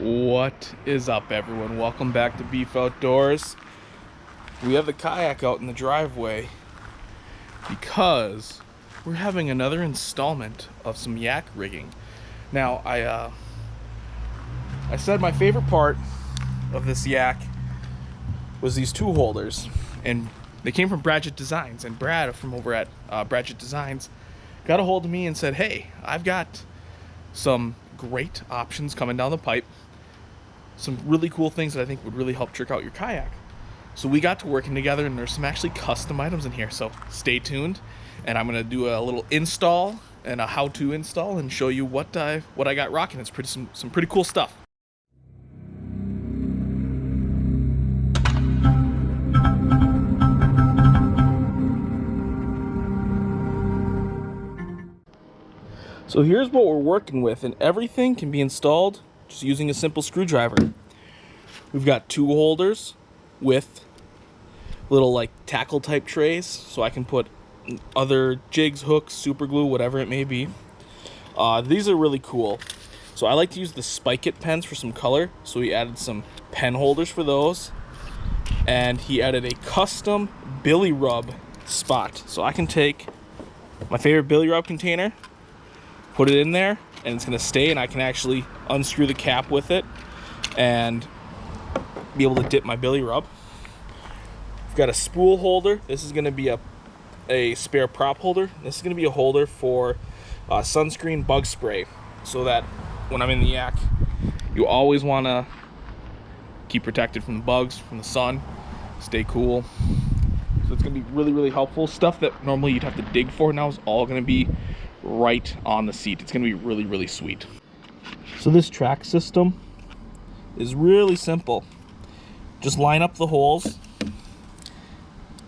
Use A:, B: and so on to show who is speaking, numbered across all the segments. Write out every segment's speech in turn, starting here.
A: What is up, everyone? Welcome back to Beef Outdoors. We have the kayak out in the driveway because we're having another installment of some yak rigging. Now, I said my favorite part of this yak was these tool holders, and they came from Bradget Designs, and Brad from over at Bradget Designs got a hold of me and said, hey, I've got some great options coming down the pipe, some really cool things that I think would really help trick out your kayak. So we got to working together, and there's some actually custom items in here, so stay tuned, and I'm gonna do a little install and a how-to install and show you what I got rocking. It's some pretty cool stuff. So here's what we're working with, and everything can be installed just using a simple screwdriver. We've got tool holders with little like tackle type trays, so I can put other jigs, hooks, super glue, whatever it may be. These are really cool. So I like to use the Spike It pens for some color, so he added some pen holders for those. And he added a custom billy rub spot. So I can take my favorite billy rub container, put it in there, and it's gonna stay, and I can actually unscrew the cap with it and be able to dip my billy rub. We've got a spool holder. This is gonna be a spare prop holder. This is gonna be a holder for sunscreen bug spray, so that when I'm in the yak, you always wanna keep protected from the bugs, from the sun, stay cool. So it's gonna be really, really helpful. Stuff that normally you'd have to dig for now is all gonna be right on the seat. It's gonna be really, really sweet. So this track system is really simple. Just line up the holes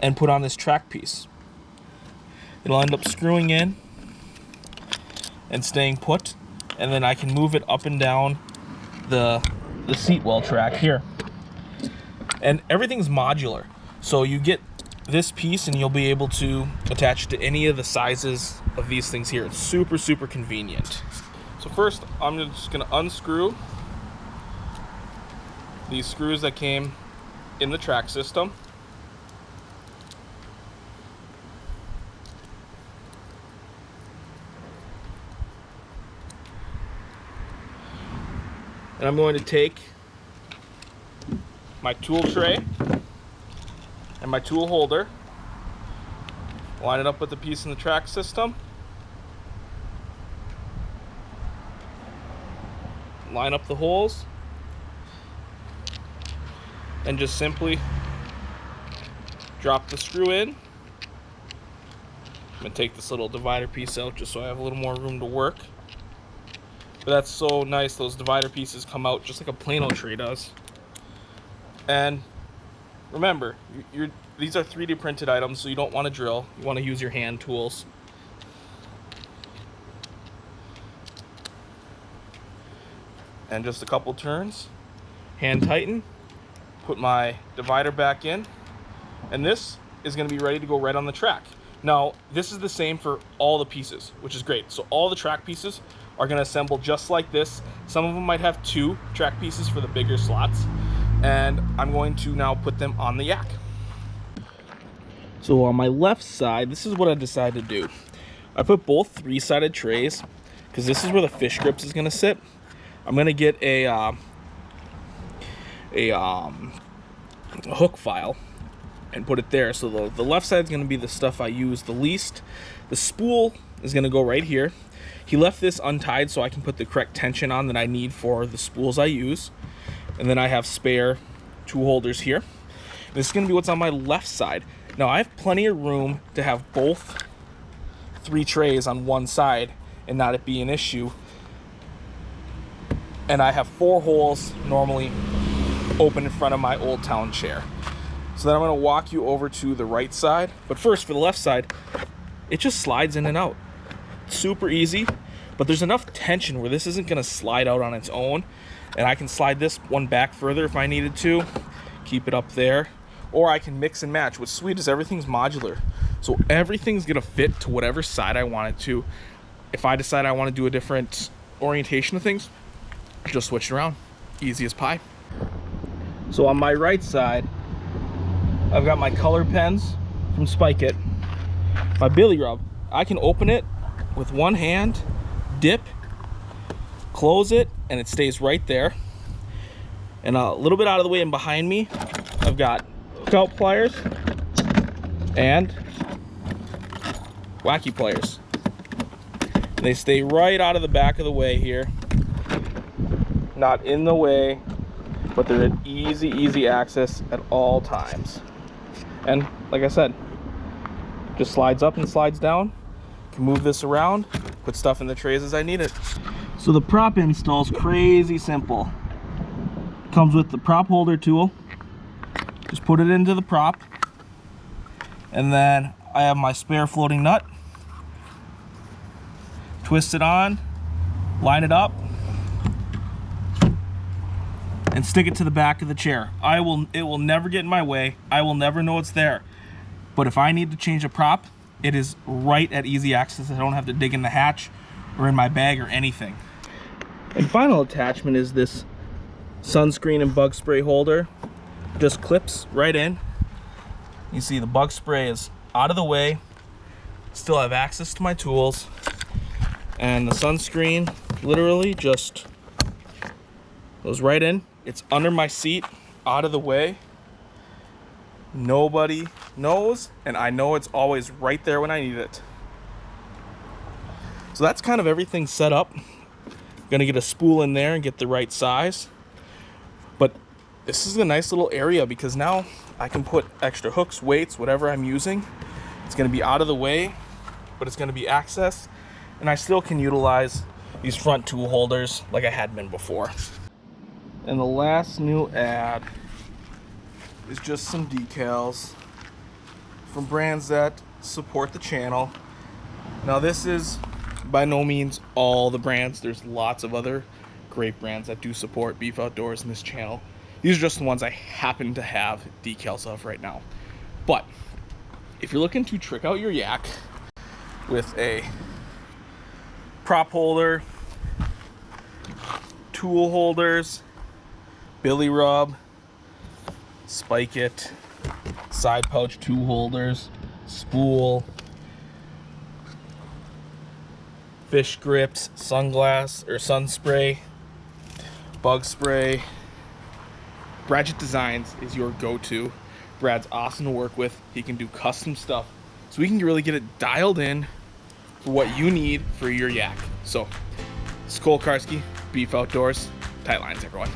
A: and put on this track piece. It'll end up screwing in and staying put, and then I can move it up and down the seat well track here. And everything's modular, so you get this piece and you'll be able to attach it to any of the sizes of these things here. It's super, super convenient. So first, I'm just gonna unscrew these screws that came in the track system. And I'm going to take my tool tray and my tool holder, line it up with the piece in the track system, line up the holes, and just simply drop the screw in. I'm gonna take this little divider piece out just so I have a little more room to work. But that's so nice, those divider pieces come out just like a Plano tray does. And remember, these are 3D printed items, so you don't want to drill. You want to use your hand tools. And just a couple turns, hand tighten, put my divider back in, and this is going to be ready to go right on the track. Now, this is the same for all the pieces, which is great. So all the track pieces are going to assemble just like this. Some of them might have 2 track pieces for the bigger slots, and I'm going to now put them on the yak. So on my left side, this is what I decided to do. I put both 3-sided trays because this is where the fish grips is going to sit. I'm going to get a hook file and put it there. So the left side is going to be the stuff I use the least. The spool is going to go right here. He left this untied so I can put the correct tension on that I need for the spools I use. And then I have spare tool holders here. This is going to be what's on my left side. Now I have plenty of room to have both 3 trays on one side and not it be an issue. And I have 4 holes normally open in front of my Old Town chair. So then I'm going to walk you over to the right side. But first, for the left side, it just slides in and out. Super easy, but there's enough tension where this isn't going to slide out on its own. And I can slide this one back further if I needed to, keep it up there. Or I can mix and match. What's sweet is everything's modular. So everything's going to fit to whatever side I want it to. If I decide I want to do a different orientation of things, just switch it around. easy as pie. So on my right side, I've got my color pens from Spike It. My billy rub, I can open it with one hand, dip, close it, and it stays right there. And a little bit out of the way and behind me, I've got hook-out pliers and wacky pliers. They stay right out of the back of the way here. Not in the way, but they're at easy access at all times. And like I said, just slides up and slides down. Can move this around, put stuff in the trays as I need it. So the prop install is crazy simple. Comes with the prop holder tool. Just put it into the prop. And then I have my spare floating nut. Twist it on, line it up, and stick it to the back of the chair. It will never get in my way. I will never know it's there. But if I need to change a prop, it is right at easy access. I don't have to dig in the hatch or in my bag or anything. And final attachment is this sunscreen and bug spray holder. Just clips right in. You see the bug spray is out of the way. Still have access to my tools. And the sunscreen literally just goes right in. It's under my seat, out of the way. Nobody knows, and I know it's always right there when I need it. So that's kind of everything set up. Gonna get a spool in there and get the right size. But this is a nice little area because now I can put extra hooks, weights, whatever I'm using. It's gonna be out of the way, but it's gonna be accessed. And I still can utilize these front tool holders like I had been before. And the last new add is just some decals from brands that support the channel. Now this is by no means all the brands. There's lots of other great brands that do support Beef Outdoors in this channel. These are just the ones I happen to have decals of right now. But if you're looking to trick out your yak with a prop holder, tool holders, billy rub, Spike It, side pouch tool holders, spool, fish grips, sunglass or sun spray, bug spray, Bradget Designs is your go-to. Brad's awesome to work with. He can do custom stuff, so we can really get it dialed in for what you need for your yak. So, it's Cole Karski, Beef Outdoors. Tight lines, everyone.